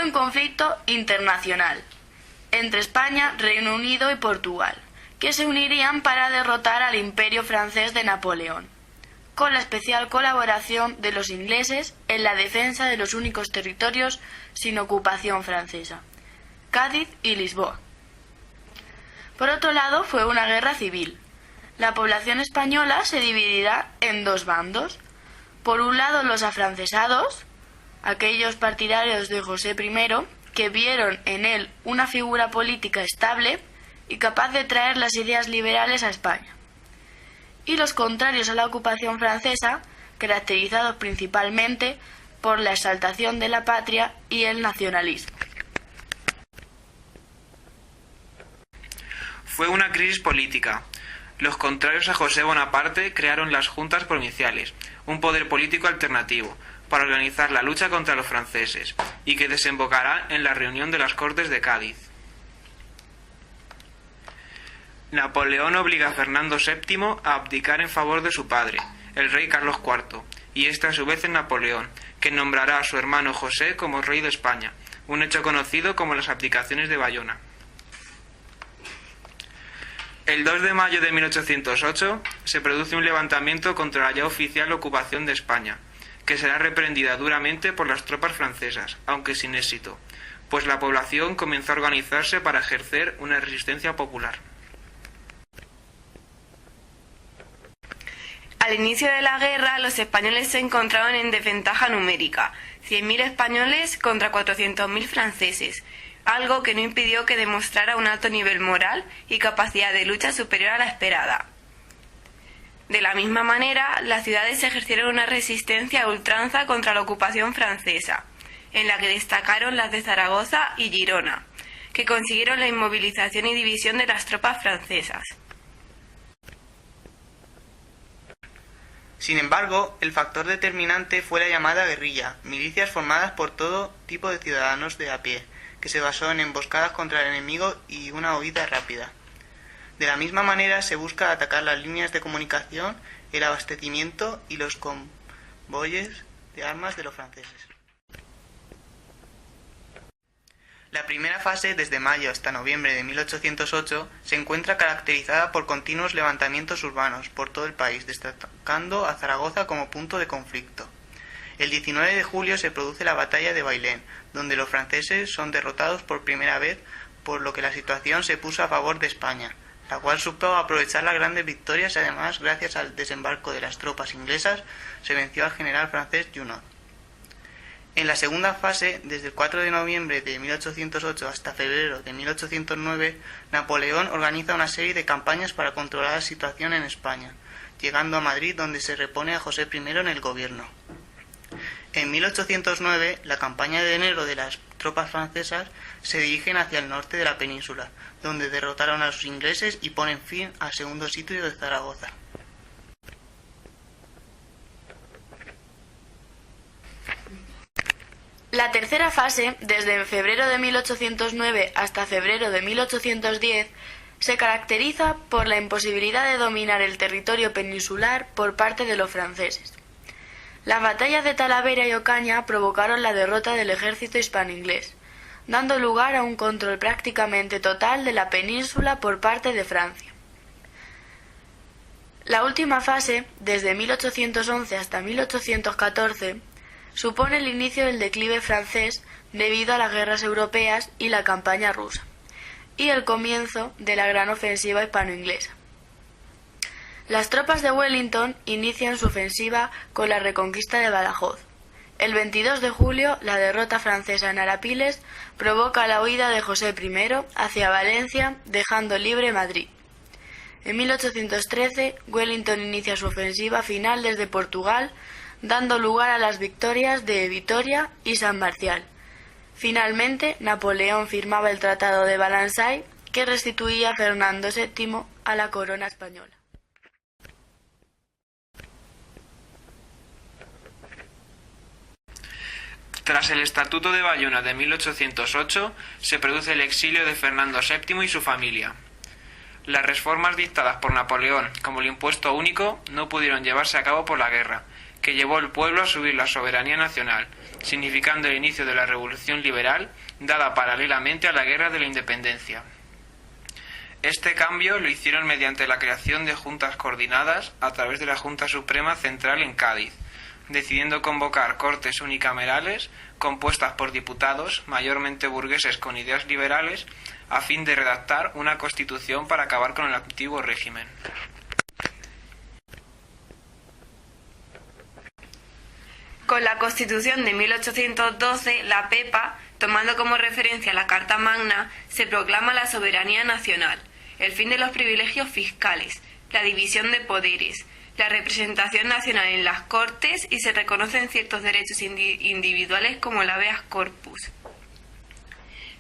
un conflicto internacional entre España, Reino Unido y Portugal, que se unirían para derrotar al imperio francés de Napoleón, con la especial colaboración de los ingleses en la defensa de los únicos territorios sin ocupación francesa, Cádiz y Lisboa. Por otro lado, fue una guerra civil. La población española se dividirá en dos bandos. Por un lado, los afrancesados, aquellos partidarios de José I, que vieron en él una figura política estable y capaz de traer las ideas liberales a España. Y los contrarios a la ocupación francesa, caracterizados principalmente por la exaltación de la patria y el nacionalismo. Fue una crisis política. Los contrarios a José Bonaparte crearon las Juntas Provinciales, un poder político alternativo, para organizar la lucha contra los franceses, y que desembocará en la reunión de las Cortes de Cádiz. Napoleón obliga a Fernando VII a abdicar en favor de su padre, el rey Carlos IV, y este a su vez en Napoleón, que nombrará a su hermano José como rey de España, un hecho conocido como las abdicaciones de Bayona. El 2 de mayo de 1808 se produce un levantamiento contra la ya oficial ocupación de España, que será reprendida duramente por las tropas francesas, aunque sin éxito, pues la población comenzó a organizarse para ejercer una resistencia popular. Al inicio de la guerra, los españoles se encontraban en desventaja numérica, 100.000 españoles contra 400.000 franceses, algo que no impidió que demostrara un alto nivel moral y capacidad de lucha superior a la esperada. De la misma manera, las ciudades ejercieron una resistencia a ultranza contra la ocupación francesa, en la que destacaron las de Zaragoza y Girona, que consiguieron la inmovilización y división de las tropas francesas. Sin embargo, el factor determinante fue la llamada guerrilla, milicias formadas por todo tipo de ciudadanos de a pie, que se basó en emboscadas contra el enemigo y una huida rápida. De la misma manera se busca atacar las líneas de comunicación, el abastecimiento y los convoyes de armas de los franceses. La primera fase, desde mayo hasta noviembre de 1808, se encuentra caracterizada por continuos levantamientos urbanos por todo el país, destacando a Zaragoza como punto de conflicto. El 19 de julio se produce la batalla de Bailén, donde los franceses son derrotados por primera vez, por lo que la situación se puso a favor de España, la cual supo aprovechar las grandes victorias y además, gracias al desembarco de las tropas inglesas, se venció al general francés Junot. En la segunda fase, desde el 4 de noviembre de 1808 hasta febrero de 1809, Napoleón organiza una serie de campañas para controlar la situación en España, llegando a Madrid, donde se repone a José I en el gobierno. En 1809, la campaña de enero de las tropas francesas se dirigen hacia el norte de la península, donde derrotaron a los ingleses y ponen fin al segundo sitio de Zaragoza. La tercera fase, desde febrero de 1809 hasta febrero de 1810, se caracteriza por la imposibilidad de dominar el territorio peninsular por parte de los franceses. Las batallas de Talavera y Ocaña provocaron la derrota del ejército hispano-inglés, dando lugar a un control prácticamente total de la península por parte de Francia. La última fase, desde 1811 hasta 1814, supone el inicio del declive francés debido a las guerras europeas y la campaña rusa, y el comienzo de la gran ofensiva hispano-inglesa. Las tropas de Wellington inician su ofensiva con la reconquista de Badajoz. El 22 de julio, la derrota francesa en Arapiles provoca la huida de José I hacia Valencia, dejando libre Madrid. En 1813, Wellington inicia su ofensiva final desde Portugal, dando lugar a las victorias de Vitoria y San Marcial. Finalmente, Napoleón firmaba el Tratado de Valensay, que restituía a Fernando VII a la corona española. Tras el Estatuto de Bayona de 1808, se produce el exilio de Fernando VII y su familia. Las reformas dictadas por Napoleón, como el impuesto único, no pudieron llevarse a cabo por la guerra, que llevó al pueblo a subir la soberanía nacional, significando el inicio de la Revolución Liberal, dada paralelamente a la Guerra de la Independencia. Este cambio lo hicieron mediante la creación de juntas coordinadas a través de la Junta Suprema Central en Cádiz, decidiendo convocar Cortes unicamerales compuestas por diputados, mayormente burgueses con ideas liberales, a fin de redactar una constitución para acabar con el antiguo régimen. Con la Constitución de 1812, la PEPA, tomando como referencia la Carta Magna, se proclama la soberanía nacional, el fin de los privilegios fiscales, la división de poderes, la representación nacional en las Cortes y se reconocen ciertos derechos individuales como el habeas corpus.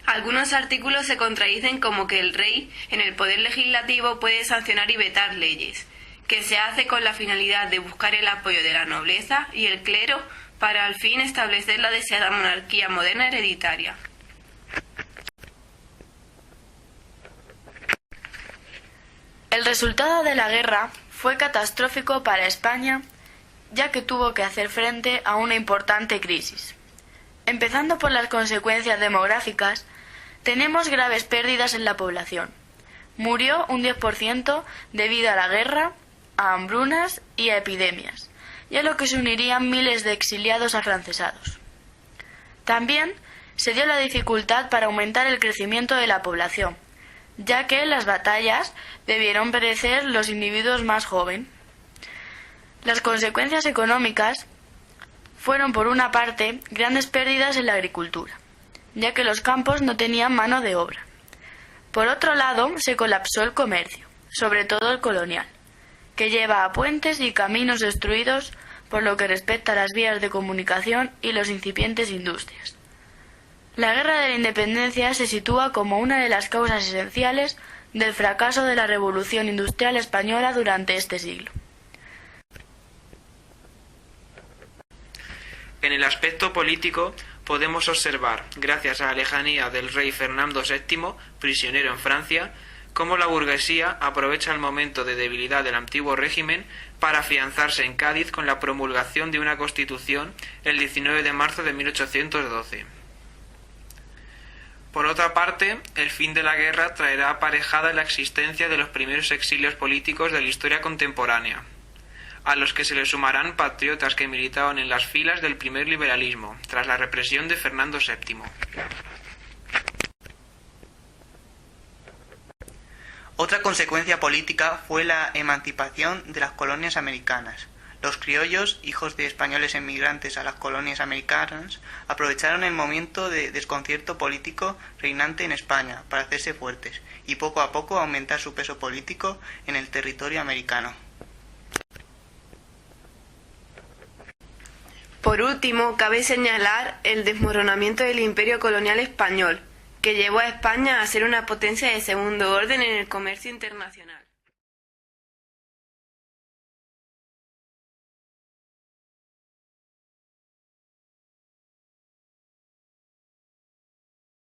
Algunos artículos se contradicen, como que el rey, en el poder legislativo, puede sancionar y vetar leyes, que se hace con la finalidad de buscar el apoyo de la nobleza y el clero para al fin establecer la deseada monarquía moderna hereditaria. El resultado de la guerra fue catastrófico para España, ya que tuvo que hacer frente a una importante crisis. Empezando por las consecuencias demográficas, tenemos graves pérdidas en la población. Murió un 10% debido a la guerra, a hambrunas y a epidemias, y a lo que se unirían miles de exiliados afrancesados. También se dio la dificultad para aumentar el crecimiento de la población, ya que en las batallas debieron perecer los individuos más jóvenes. Las consecuencias económicas fueron, por una parte, grandes pérdidas en la agricultura, ya que los campos no tenían mano de obra. Por otro lado, se colapsó el comercio, sobre todo el colonial, que lleva a puentes y caminos destruidos por lo que respecta a las vías de comunicación y los incipientes industrias. La Guerra de la Independencia se sitúa como una de las causas esenciales del fracaso de la Revolución Industrial Española durante este siglo. En el aspecto político, podemos observar, gracias a la lejanía del rey Fernando VII, prisionero en Francia, cómo la burguesía aprovecha el momento de debilidad del antiguo régimen para afianzarse en Cádiz con la promulgación de una constitución el 19 de marzo de 1812. Por otra parte, el fin de la guerra traerá aparejada la existencia de los primeros exilios políticos de la historia contemporánea, a los que se le sumarán patriotas que militaban en las filas del primer liberalismo, tras la represión de Fernando VII. Otra consecuencia política fue la emancipación de las colonias americanas. Los criollos, hijos de españoles emigrantes a las colonias americanas, aprovecharon el momento de desconcierto político reinante en España para hacerse fuertes y poco a poco aumentar su peso político en el territorio americano. Por último, cabe señalar el desmoronamiento del imperio colonial español, que llevó a España a ser una potencia de segundo orden en el comercio internacional.